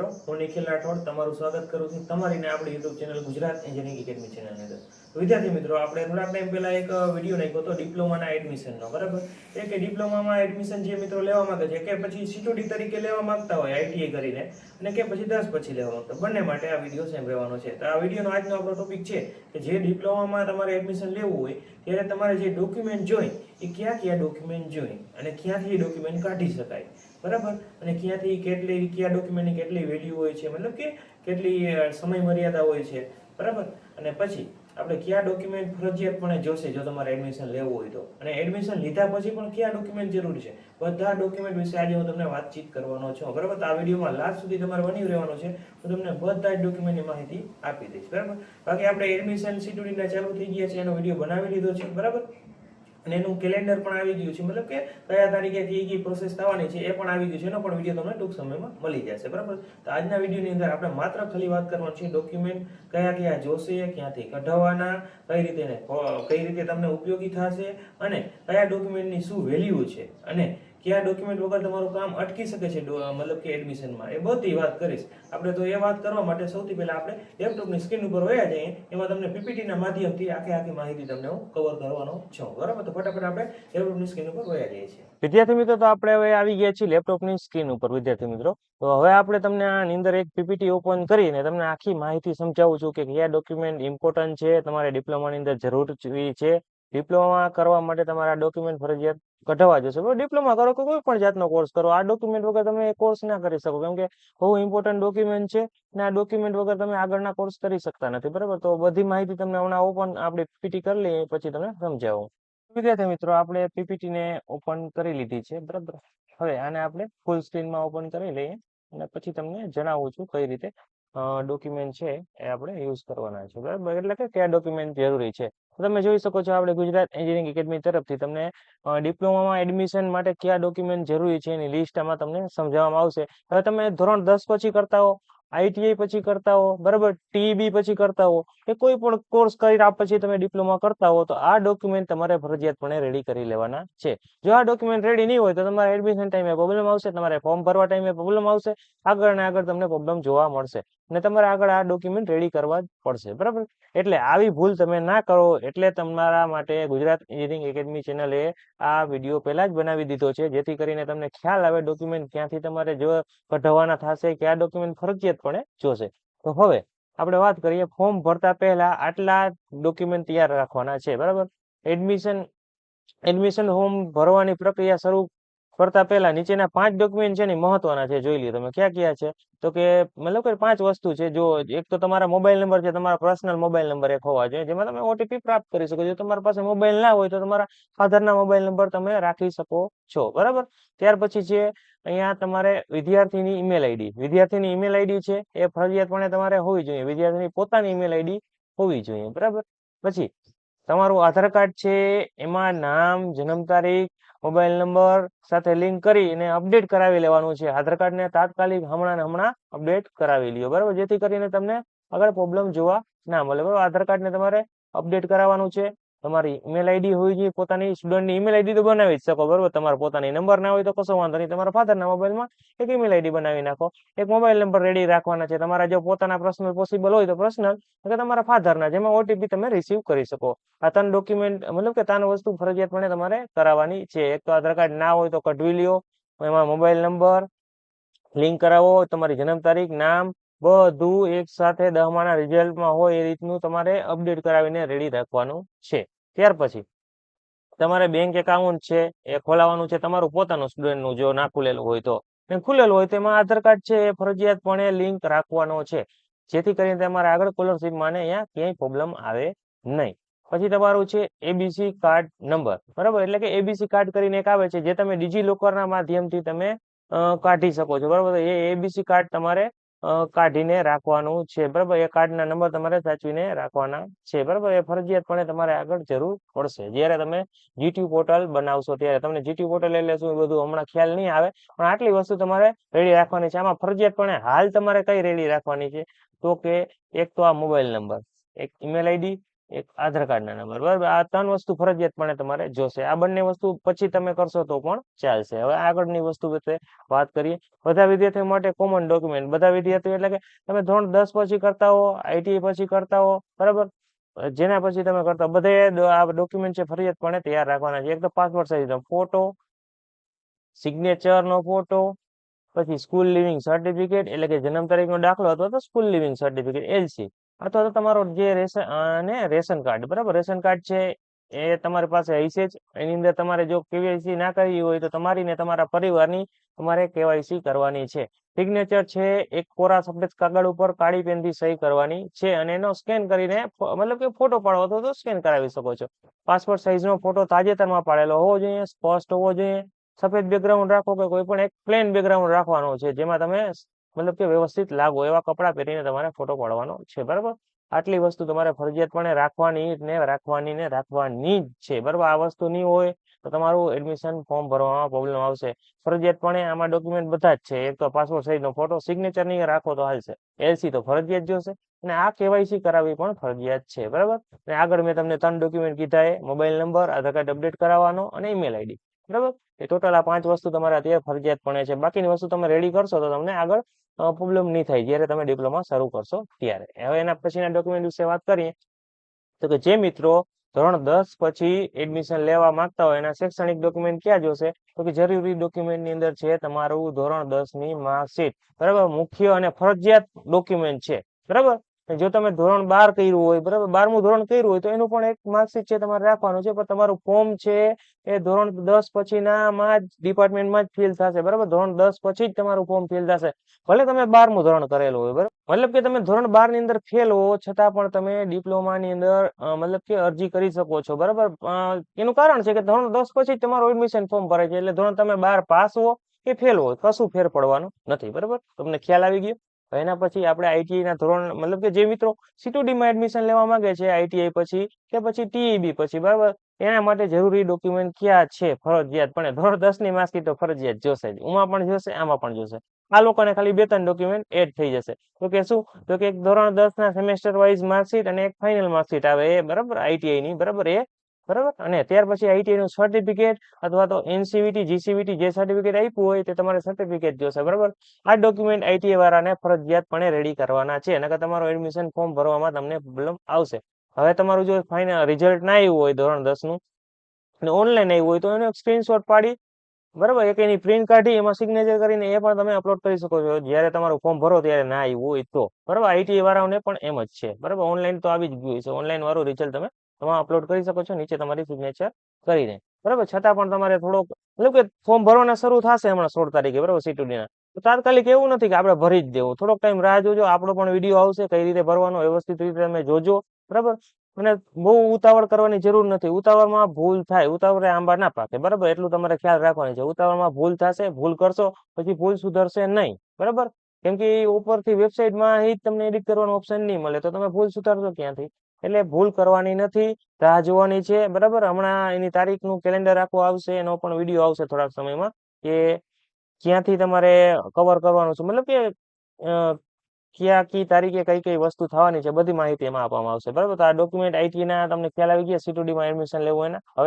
મિત્રો, હું નિખિલ રાઠોડ તમારું સ્વાગત કરું છું તમારી ને આપણી YouTube channel Gujarat engineering academy ચેનલની અંદર. વિદ્યાર્થી મિત્રો, આપણે થોડાક ટાઈમ પહેલા એક વિડીયો નાખ્યો હતો ડિપ્લોમાના એડમિશનનો, બરાબર? એ કે ડિપ્લોમામાં એડમિશન જે મિત્રો લેવા માંગે છે કે પછી C2D તરીકે લેવા માંગતા હોય ITI કરીને, અને કે પછી 10 પછી લેવા માંગતા, બંને માટે આ વિડીયો સેમ રહેવાનો છે. તો આ વિડીયોનો આજનો આપણો ટોપિક છે કે જે ડિપ્લોમામાં તમારે એડમિશન લેવું હોય ત્યારે તમારે જે ડોક્યુમેન્ટ જોઈએ એ કયા કયા ડોક્યુમેન્ટ જોઈએ અને ક્યાંથી એ ડોક્યુમેન્ટ કાઢી શકાય, બરાબર? અને ક્યાંથી કયા ડોક્યુમેન્ટની કેટલી વેલ્યુ હોય છે, મતલબ કે કેટલી સમય મર્યાદા હોય છે, બરાબર? અને પછી આપણે કયા ડોક્યુમેન્ટ ફરજિયાતપણે જોશે જો તમારે એડમિશન લેવું હોય તો, અને એડમિશન લીધા પછી પણ કયા ડોક્યુમેન્ટ જરૂરી છે, બધા ડોક્યુમેન્ટ વિશે આજે હું તમને વાતચીત કરવાનો છું, બરાબર? તો આ વિડીયોમાં લાસ્ટ સુધી તમારે બની રહેવાનું છે. હું તમને બધા જ ડોક્યુમેન્ટની માહિતી આપી દઈશ, બરાબર? બાકી આપણે એડમિશન C2D ના ચાલુ થઈ ગયા છે, એનો વિડીયો બનાવી લીધો છે, બરાબર? અને એનું કેલેન્ડર પણ આવી ગયું છે, મતલબ કે કયા તારીખે કઈ પ્રોસેસ થવાની છે એ પણ આવી ગયું છે. એનો પણ વિડીયો તમને ટૂંક સમયમાં મળી જશે, બરાબર? તો આજના વિડીયોની અંદર આપણે માત્ર ખાલી વાત કરવાની છે ડોક્યુમેન્ટ કયા કયા જોશે, ક્યાંથી કઢાવવાના, કઈ રીતે તમને ઉપયોગી થશે, અને કયા ડોક્યુમેન્ટની શું વેલ્યુ છે, અને કયા ડોક્યુમેન્ટ વગર તમારું કામ અટકી શકે છે, મતલબ કે એડમિશનમાં, એ બધી વાત કરીશ આપણે. તો એ વાત કરવા માટે સૌથી પહેલા આપણે લેપટોપની સ્ક્રીન ઉપર વયા જઈએ. એમાં તમને પીપીટીના માધ્યમથી આખી માહિતી તમને હું કવર કરવાનો છું, બરાબર? તો ફટાફટ આપણે લેપટોપની સ્ક્રીન ઉપર વયા જઈએ છીએ. વિદ્યાર્થી મિત્રો, તો આપણે હવે આવી ગયા છીએ લેપટોપની સ્ક્રીન ઉપર. વિદ્યાર્થી મિત્રો, તો હવે આપણે તમને આની અંદર એક પીપીટી ઓપન કરીને તમને આખી માહિતી સમજાવું છું કે કયા ડોક્યુમેન્ટ ઇમ્પોર્ટન્ટ છે, તમારે ડિપ્લોમાની અંદર જરૂર છે. ડિપ્લોમા કરવા માટે તમારા ડોક્યુમેન્ટ ફરજિયાત કઢાવવા જશે. ડિપ્લોમા કરો કે કોઈ પણ જાતનો કોર્સ કરો, આ ડોક્યુમેન્ટ વગર તમે કોર્સ ના કરી શકો, કેમ કે બહુ ઇમ્પોર્ટન્ટ ડોક્યુમેન્ટ છે ને આ ડોક્યુમેન્ટ વગર તમે આગળના કોર્સ કરી શકતા નથી, બરાબર? તો બધી માહિતી તમને હમણાં ઓપન આપણે પીપીટી કરી લઈએ પછી તમને સમજાવું. વિદ્યાર્થી મિત્રો, આપણે પીપીટી ને ઓપન કરી લીધી છે, બરાબર? હવે આને આપણે ફૂલ સ્ક્રીનમાં ઓપન કરી લઈએ અને પછી તમને જણાવું છું કઈ રીતે ડોક્યુમેન્ટ છે એ આપણે યુઝ કરવાના છે, બરાબર? એટલે કે કયા ડોક્યુમેન્ટ જરૂરી છે. તમે જોઈ શકો છો આપણે ગુજરાત એન્જિનિયરિંગ એકેડમી તરફથી તમને ડિપ્લોમામાં એડમિશન માટે કયા ડોક્યુમેન્ટ જરૂરી છે એની લિસ્ટ આમાં તમને સમજાવવામાં આવશે. હવે તમે ધોરણ 10 પછી કરતા હો, ITI પછી કરતા હો, બરાબર, TEB પછી કરતા હો, કે કોઈ પણ કોર્સ કરી પછી તમે ડિપ્લોમા કરતા હો, તો આ ડોક્યુમેન્ટ તમારે ફરજિયાતપણે રેડી કરી લેવાના છે. જો આ ડોક્યુમેન્ટ રેડી નહીં હોય તો તમારે એડમિશન ટાઈમે પ્રોબ્લેમ આવશે, તમારે ફોર્મ ભરવા ટાઈમે પ્રોબ્લેમ આવશે, આગળ ને આગળ તમને પ્રોબ્લેમ જોવા મળશે, અને તમારે આગળ આ ડોક્યુમેન્ટ રેડી કરવા જ પડશે, બરાબર? એટલે આવી ભૂલ તમે ના કરો, એટલે તમારા માટે ગુજરાત એન્જિનિયરિંગ એકેડમી ચેનલે આ વિડીયો પહેલા જ બનાવી દીધો છે, જેથી કરીને તમને ખ્યાલ આવે ડોક્યુમેન્ટ ક્યાંથી તમારે જો કઢાવવાના થશે, કયા ડોક્યુમેન્ટ ફરજિયાતપણે જોશે. તો હવે આપણે વાત કરીએ, ફોર્મ ભરતા પહેલા આટલા ડોક્યુમેન્ટ તૈયાર રાખવાના છે, બરાબર? એડમિશન ફોર્મ ભરવાની પ્રક્રિયા શરૂ કરતા પહેલા નીચેના 5 ડોક્યુમેન્ટ છે ને મહત્વના છે, જોઈ લ્યો તમે ક્યાં ક્યાં છે. તો કે મતલબ કે 5 વસ્તુ છે. જો એક તો તમારા મોબાઈલ નંબર છે, તમારા પર્સનલ મોબાઈલ નંબર એક હોવા જોઈએ, જેમાં તમે OTP પ્રાપ્ત કરી શકો. જો તમારી પાસે મોબાઈલ ના હોય તો તમારા ફાધરના મોબાઈલ નંબર તમે રાખી શકો છો, બરાબર? ત્યાર પછી છે અહીંયા તમારે વિદ્યાર્થીની ઈમેલ આઈડી છે એ ફરજિયાતપણે તમારે હોવી જોઈએ. વિદ્યાર્થીની પોતાની ઈમેલ આઈડી હોવી જોઈએ, બરાબર? પછી તમારું આધાર કાર્ડ છે, એમાં નામ, જન્મ તારીખ, મોબાઈલ નંબર સાથે લિંક કરીને અપડેટ કરાવી લેવાનું છે. આધાર કાર્ડને તાત્કાલિક હમણાં અપડેટ કરાવી લ્યો, બરાબર? જેથી કરીને તમને આગળ પ્રોબ્લેમ જોવા ના મળે, બરાબર? આધાર કાર્ડને તમારે અપડેટ કરાવવાનું છે. તમારી ઈમેલ આઈડી હોવી જોઈએ પોતાની. સ્ટુડન્ટની ઈમેલ આઈડી તો બનાવી જ શકો, બરાબર? તમારા પોતાની નંબર ના હોય તો કશો વાંધો નહીં, તમારા ફાધરના મોબાઈલમાં એક ઈમેલ આઈડી બનાવી નાખો. એક મોબાઈલ નંબર રેડી રાખવાના છે તમારા. જો પોતાના પર્સનલ પોસિબલ હોય તો પર્સનલ, કે તમારા ફાધરના, જેમાં OTP તમે રિસીવ કરી શકો. આ 3 ડોક્યુમેન્ટ મતલબ કે 3 વસ્તુ ફરજિયાતપણે તમારે કરાવવાની છે. એક તો આધાર કાર્ડ ના હોય તો કઢવી લ્યો, એમાં મોબાઈલ નંબર લિંક કરાવો, તમારી જન્મ તારીખ, નામ, બધું એક સાથે 10માના રિઝલ્ટમાં હોય એ રીતનું તમારે અપડેટ કરાવીને રેડી રાખવાનું છે. ત્યાર પછી તમારે બેંક એકાઉન્ટ છે એ ખોલાવવાનું છે, તમારું પોતાનું સ્ટુડન્ટનું, જો ના ખુલેલું હોય તો. ખુલેલું હોય તેમાં આધાર કાર્ડ છે એ ફરજિયાતપણે લિંક રાખવાનો છે, જેથી કરીને તમારે આગળ સ્કોલરશીપમાં ને અહીંયા ક્યાંય પ્રોબ્લેમ આવે નહીં. પછી તમારું છે ABC કાર્ડ નંબર, બરાબર? એટલે કે ABC કાર્ડ કરીને એક આવે છે, જે તમે ડિજીલોકરના માધ્યમથી તમે કાઢી શકો છો, બરાબર? એ ABC કાર્ડ તમારે કાઢીને રાખવાનું છે, બરાબર? એ કાર્ડના નંબર તમારે સાચવીને રાખવાના છે, બરાબર? એ ફરજિયાતપણે તમારે આગળ જરૂર પડશે જ્યારે તમે GTU પોર્ટલ બનાવશો ત્યારે. તમને GTU પોર્ટલ એટલે શું એ બધું હમણાં ખ્યાલ નહીં આવે, પણ આટલી વસ્તુ તમારે રેડી રાખવાની છે. આમાં ફરજિયાતપણે હાલ તમારે કઈ રેડી રાખવાની છે, તો કે એક તો આ મોબાઈલ નંબર, એક ઈમેલ આઈડી, એક આધાર કાર્ડના નંબર, બરાબર. આ 3 વસ્તુ ફરજિયાતપણે તમારે જોશે. આ બંને વસ્તુ પછી તમે કરશો તો પણ ચાલશે. હવે આગળની વસ્તુ વિશે વાત કરીએ. બધા વિદ્યાર્થીઓ માટે કોમન ડોક્યુમેન્ટ. બધા વિદ્યાર્થીઓ એટલે કે તમે ધોરણ 10 પછી કરતા હો, આઈટીઆઈ પછી કરતા હો, બરાબર, જેના પછી તમે કરતા બધે આ ડોક્યુમેન્ટ છે ફરજિયાતપણે તૈયાર રાખવાના છે. એક તો પાસપોર્ટ સાઇઝનો ફોટો, સિગ્નેચર નો ફોટો, પછી સ્કૂલ લિવિંગ સર્ટિફિકેટ એટલે કે જન્મ તારીખનો દાખલો અથવા તો સ્કૂલ લિવિંગ સર્ટિફિકેટ એલસી, અથવા તો તમારો જે રેશન કાર્ડ, બરાબર. રેશન કાર્ડ છે એ તમારી પાસે હશે જ. એની અંદર તમારે જો કેવાયસી ના કરી હોય તો તમારી ને તમારા પરિવારની તમારે કેવાયસી કરવાની છે. સિગ્નેચર છે એક કોરા સફેદ કાગળ ઉપર કાળી પેનથી સહી કરવાની છે અને એનો સ્કેન કરીને મતલબ કે ફોટો પાડવો અથવા તો સ્કેન કરાવી શકો છો. પાસપોર્ટ સાઇઝનો ફોટો તાજેતરમાં પાડેલો હોવો જોઈએ, સ્પષ્ટ હોવો જોઈએ. સફેદ બેકગ્રાઉન્ડ રાખો કે કોઈ પણ એક પ્લેન બેકગ્રાઉન્ડ રાખવાનો છે જેમાં તમે મતલબ કે વ્યવસ્થિત લાગો એવા કપડાં પહેરીને તમારે ફોટો પાડવાનો છે, બરાબર. આટલી વસ્તુ તમારે ફરજિયાતપણે રાખવાની જ છે, બરાબર. આ વસ્તુ નહીં હોય તો તમારું એડમિશન ફોર્મ ભરવામાં પ્રોબ્લેમ આવશે. ફરજિયાતપણે આમાં ડોક્યુમેન્ટ બધા જ છે. એક તો પાસપોર્ટ સાઇઝનો ફોટો, સિગ્નેચર નહીં રાખો તો હાલશે, એલસી તો ફરજિયાત જોશે અને આ કેવાયસી કરાવવી પણ ફરજિયાત છે, બરાબર. અને આગળ મેં તમને 3 ડોક્યુમેન્ટ કીધા એ મોબાઈલ નંબર, આધાર કાર્ડ અપડેટ કરાવવાનો અને ઈમેલ આઈડી, બરાબર. એ ટોટલ આ 5 વસ્તુ તમારે અત્યારે ફરજિયાતપણે છે. બાકીની વસ્તુ તમે રેડી કરશો તો તમને આગળ પ્રોબ્લેમ નહીં થાય જ્યારે તમે ડિપ્લોમા શરૂ કરશો ત્યારે. હવે એના પછીના ડોક્યુમેન્ટ વિશે વાત કરીએ તો કે જે મિત્રો ધોરણ 10 પછી એડમિશન લેવા માંગતા હોય એના શૈક્ષણિક ડોક્યુમેન્ટ ક્યાં જોશે તો કે જરૂરી ડોક્યુમેન્ટની અંદર છે તમારું ધોરણ 10 ની માર્કશીટ, બરાબર. મુખ્ય અને ફરજિયાત ડોક્યુમેન્ટ છે, બરાબર. જો તમે ધોરણ 12 કર્યું હોય, બરાબર, 12મું ધોરણ કર્યું હોય તો એનું પણ એક માર્કશીટ છે તમારે રાખવાનું છે. પણ તમારું ફોર્મ છે એ ધોરણ 10 પછીના ડિપાર્ટમેન્ટમાં જ ફિલ થશે, બરાબર. ધોરણ 10 પછી જ તમારું ફોર્મ ફિલ થશે, ભલે તમે 12મું ધોરણ કરેલું હોય, બરાબર. મતલબ કે તમે ધોરણ 12 ની અંદર ફેલ હો છતાં પણ તમે ડિપ્લોમાની અંદર મતલબ કે અરજી કરી શકો છો, બરાબર. એનું કારણ છે કે ધોરણ 10 પછી જ તમારું એડમિશન ફોર્મ ભરાય છે. એટલે ધોરણ તમે 12 પાસ હો કે ફેલ હો કશું ફેર પડવાનું નથી, બરાબર. તમને ખ્યાલ આવી ગયો. એના પછી આપણે આઈટીઆઈ ના ધોરણ મતલબ કે જે મિત્રો સીટુડી માં એડમિશન લેવા માંગે છે આઈટીઆઈ પછી કે પછી ટીઈબી પછી, બરાબર, એના માટે જરૂરી ડોક્યુમેન્ટ ક્યાં છે ફરજિયાત પણ ધોરણ 10 ની માર્કશીટ તો ફરજિયાત જોશે જ. ઉમાં પણ જોશે, આમાં પણ જોશે. આ લોકોને ખાલી 2-3 ડોક્યુમેન્ટ એડ થઈ જશે. તો કે શું તો કે એક ધોરણ 10 ના સેમેસ્ટર વાઇઝ માર્કશીટ અને એક ફાઇનલ માર્કશીટ આવે એ, બરાબર, આઈટીઆઈ ની, બરાબર, એ, બરાબર. અને ત્યાર પછી આઈટીઆઈ નું સર્ટિફિકેટ અથવા તો એનસીવીટી જીસીવીટી જે સર્ટિફિકેટ આપ્યું હોય તે તમારે સર્ટિફિકેટ જોશે, બરાબર. આ ડોક્યુમેન્ટ આઈટીઆઈ વાળાને ફરજિયાતપણે રેડી કરવાના છે, નકર તમારું એડમિશન ફોર્મ ભરવામાં તમને પ્રોબ્લેમ આવશે. હવે તમારું જો ફાઇનલ રિઝલ્ટ ના આવ્યું હોય ધોરણ 10 નું અને ઓનલાઈન આવ્યું હોય તો એનો સ્ક્રીનશોટ પાડી, બરાબર, એક એની પ્રિન્ટ કાઢી એમાં સિગ્નેચર કરીને એ પણ તમે અપલોડ કરી શકો છો જ્યારે તમારું ફોર્મ ભરો ત્યારે ના આવ્યું હોય તો, બરાબર. આઈટીઆઈ વાળાઓને પણ એમ જ છે, બરાબર. ઓનલાઈન તો આવી જ ગયું છે. ઓનલાઈન વાળું રિઝલ્ટ તમે અપલોડ કરી શકો છો નીચે તમારી સિગ્નેચર કરીને, બરાબર. છતાં પણ તમારે થોડોક મતલબ કે ફોર્મ ભરવાના શરૂ થશે હમણાં 16 તારીખે, બરાબર, સીટુડી ના. તો તાત્કાલિક એવું નથી કે આપણે ભરી જ દેવું, થોડોક ટાઈમ રાહ જોજો. આપણો પણ વિડીયો આવશે કઈ રીતે ભરવાનો વ્યવસ્થિત રીતે તમે જોજો, બરાબર. અને બહુ ઉતાવળ કરવાની જરૂર નથી. ઉતાવળમાં ભૂલ થાય, ઉતાવળે આંબા ના પાકે, બરાબર. એટલું તમારે ખ્યાલ રાખવાની છે. ઉતાવળમાં ભૂલ થશે, ભૂલ કરશો પછી ભૂલ સુધરશે નહીં, બરાબર. કેમ કે ઉપરથી વેબસાઇટમાં જ તમને એડિટ કરવાનો ઓપ્શન નહીં મળે તો તમે ભૂલ સુધારશો ક્યાંથી. એટલે ભૂલ કરવાની નથી, રાહ જોવાની છે, બરાબર. હમણાં એની તારીખનું કેલેન્ડર આખું આવશે, એનો પણ વિડીયો આવશે થોડાક સમયમાં કે ક્યાંથી તમારે કવર કરવાનું છે, મતલબ કે ક્યાં કી તારીખે કઈ કઈ વસ્તુ થવાની છે બધી માહિતી એમાં આપવામાં આવશે, બરાબર. તો આ ડોક્યુમેન્ટ આઈટી ના તમને ખ્યાલ આવી ગયા સીટુડી માં એડમિશન લેવું એના. હવે